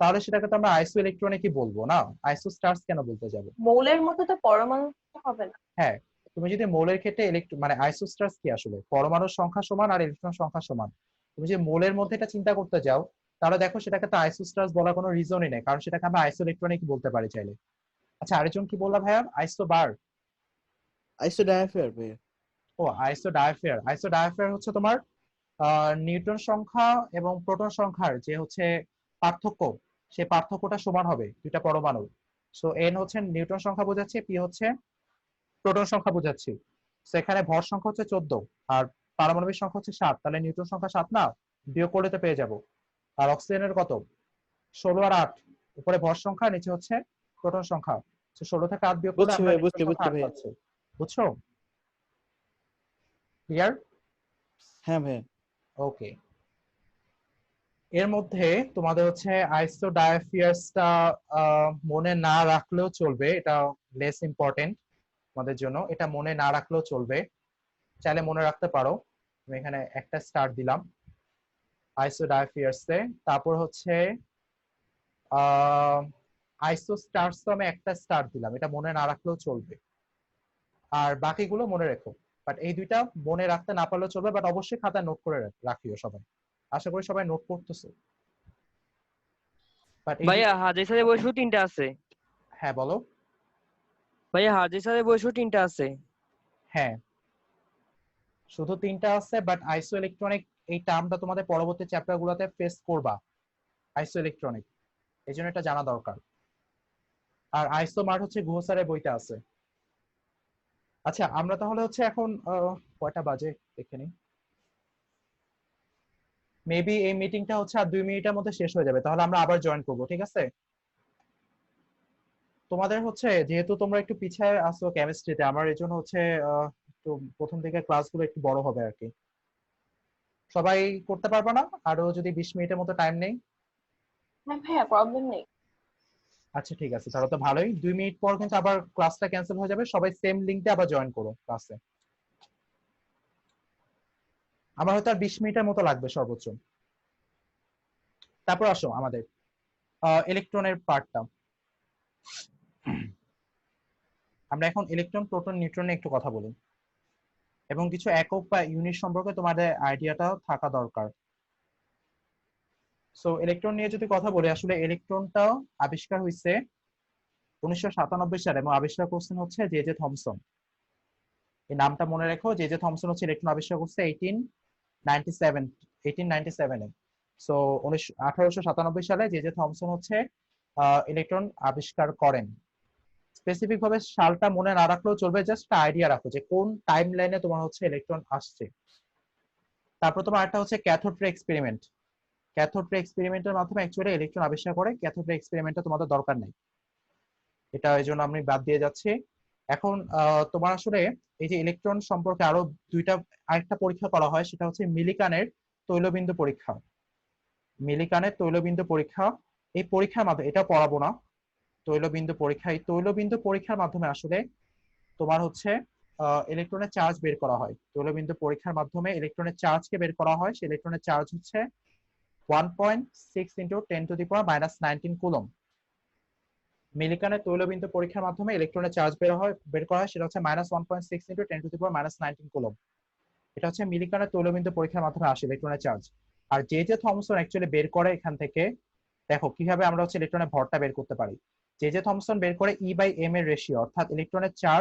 তাহলে সেটাকে তো আমরা আইসো ইলেকট্রনে কি বলবো না, আইসোস্টার্স কেন বলতে যাবো? মৌলের মতো তো পরমাণু হবে না। হ্যাঁ, তুমি যদি মৌলের ক্ষেত্রে মানে আইসোস্টার্স কি আসলে পরমাণুর সংখ্যা সমান আর ইলেকট্রন সংখ্যা সমান, তুমি যে মৌলের মধ্যে এটা চিন্তা করতে যাও তাহলে দেখো সেটাকে তো আইসোস্টার্স বলার কোনো রিজনই নেই, কারণ সেটাকে আমরা আইসো ইলেকট্রনিক বলতে পারি চাইলে। আচ্ছা, আরেকজন কি বললা ভাইয়া? আইসোবার। আইসোডাইফিয়ার ভাইয়া। ও আইসোডাইফায়ার। আইসোডাইফায়ার হচ্ছে তোমার নিউট্রন সংখ্যা এবং প্রোটন সংখ্যার যে হচ্ছে পার্থক্য, সেই পার্থক্যটা সমান হবে দুইটা পরমাণুর। সো এন হচ্ছে নিউট্রন সংখ্যা বোঝাচ্ছে, পি হচ্ছে প্রোটন সংখ্যা বোঝাচ্ছি। সেখানে ভর সংখ্যা হচ্ছে 14 আর পারমাণবিক সংখ্যা হচ্ছে 7, তাহলে নিউট্রন সংখ্যা 7 না, বিয়োগ করলে তো পেয়ে যাব। আর অক্সিজেনের কত? 16 আর 8, উপরে ভর সংখ্যা, নিচে হচ্ছে প্রোটন সংখ্যা। 16 থেকে 8 বিয়োগ করলে বুঝছি আমরা ভাই, নিউট্রন বুঝছি সংখ্যা 8 ভাই। পাচ্ছি। বুঝছো? ক্লিয়ার? হ্যাঁ ভাইয়া। ওকে। এর মধ্যে তোমাদের হচ্ছে আইসোডাইফিয়ার্সটা মনে না রাখলেও চলবে, এটা লেস ইম্পর্টেন্ট তোমাদের জন্য, এটা মনে না রাখলেও চলবে, চাইলে মনে রাখতে পারো। আমি এখানে একটা স্টার দিলাম আইসোডাইফিয়ার্সে। তারপর হচ্ছে আইসো স্টার্স তো আমি একটা স্টার দিলাম, এটা মনে না রাখলেও চলবে, আর বাকিগুলো মনে রেখো। বাট এই দুইটা মনে রাখতে না পারলেও চলবে, বাট অবশ্যই খাতায় নোট করে রাখিও সবাই। আশা করি সবাই নোট করতেছো। বাট এই ভাইয়া হাজির স্যারের বয়সও 3টা আছে। হ্যাঁ বলো। ভাইয়া হাজির স্যারের বয়সও 3টা আছে। হ্যাঁ শুধু 3টা আছে, বাট আইসো ইলেকট্রনিক এই টার্মটা তোমাদের পরবর্তী চ্যাপ্টার গুলোতে ফেস করবা, আইসো ইলেকট্রনিক, এই জন্য এটা জানা দরকার। আর আইসো মার্ট হচ্ছে গুহ স্যারের বইতে আছে। আচ্ছা আমরা তাহলে হচ্ছে এখন কয়টা বাজে দেখে নিই, মেবি এই মিটিংটা হচ্ছে আর 2 মিনিটের মধ্যে শেষ হয়ে যাবে, তাহলে আমরা আবার জয়েন করবো, ঠিক আছে? তোমাদের হচ্ছে যেহেতু তোমরা একটু পিছিয়ে আসো কেমিস্ট্রিতে, আমার এই জন্য হচ্ছে একটু প্রথম থেকে ক্লাসগুলো একটু বড় হবে আর কি। সবাই করতে পারবে না? আরো যদি 20 মিনিটের মতো টাইম নেই? হ্যাঁ ভাইয়া, প্রবলেম নেই। আচ্ছা ঠিক আছে, তাহলে তো ভালোই। 2 মিনিট পর কিন্তু আবার ক্লাসটা ক্যান্সেল হয়ে যাবে, সবাই সেম লিংকে আবার জয়েন করো ক্লাসে। আমার হয়তো আর 20 মিনিটের মতো লাগবে সর্বোচ্চ। তারপর আসো আমাদের ইলেকট্রনের পার্টটা। আমরা এখন ইলেকট্রন, প্রোটন, নিউট্রন নিয়ে একটু কথা বলি, এবং কিছু একক বা ইউনিট সম্পর্কে তোমাদের আইডিয়াটা থাকা দরকার। সো ইলেকট্রন নিয়ে যদি কথা বলি, আসলে ইলেকট্রনটাও আবিষ্কার হয়েছে 1997 সালে, এবং আবিষ্কার করছেন হচ্ছে জে জে থমসন। এই নামটা মনে রেখো, জে জে থমসন হচ্ছে ইলেকট্রন আবিষ্কার করছে 1897 এ। সো 1897 সালে জে জে থমসন হচ্ছে ইলেকট্রন আবিষ্কার করেন। স্পেসিফিক ভাবে সালটা মনে না রাখলেও চলবে, জাস্ট আইডিয়া রাখো যে কোন টাইম লাইনে তোমার হচ্ছে ইলেকট্রন আসছে। তারপর তোমার একটা হচ্ছে cathode ray experiment. Cathode ray এক্সপেরিমেন্টের মাধ্যমে অ্যাকচুয়ালি ইলেকট্রন আবিষ্কার করে। ক্যাথোড রে এক্সপেরিমেন্টটা তোমাদের দরকার নেই, এটা এই জন্য আমি বাদ দিয়ে যাচ্ছি। এখন তোমার আসলে এই যে ইলেকট্রন সম্পর্কে আরো আরেকটা পরীক্ষা করা হয়, সেটা হচ্ছে মিলিকানের তৈলবিন্দু পরীক্ষা। মিলিকানের তৈলবিন্দু পরীক্ষা, এই পরীক্ষার মাধ্যমে, এটা পড়াবো না, তৈলবিন্দু পরীক্ষা, এই তৈলবিন্দু পরীক্ষার মাধ্যমে আসলে তোমার হচ্ছে ইলেকট্রনের চার্জ বের করা হয়। তৈলবিন্দু পরীক্ষার মাধ্যমে ইলেকট্রনের চার্জকে বের করা হয়। সেই ইলেকট্রনের চার্জ হচ্ছে 1.6 × 10⁻⁹ কুলম। মিলিকানের তৈলবিন্দু পরীক্ষার মাধ্যমে ইলেকট্রনের চার্জ বের করা হয়, সেটা হচ্ছে -1.6 × 10⁻⁹ কুলম। এটা হচ্ছে মিলিকানের তৈলবিন্দু পরীক্ষার মাধ্যমে আসে ইলেকট্রনের চার্জ। আর জে জে থমসন অ্যাকচুয়ালি বের করে এখান থেকে, দেখো কিভাবে আমরা হচ্ছে ইলেকট্রনের ভরটা বের করতে পারি। জে জে থমসন বের করে E/m এর রেশিও, অর্থাৎ ইলেকট্রনের চার্জ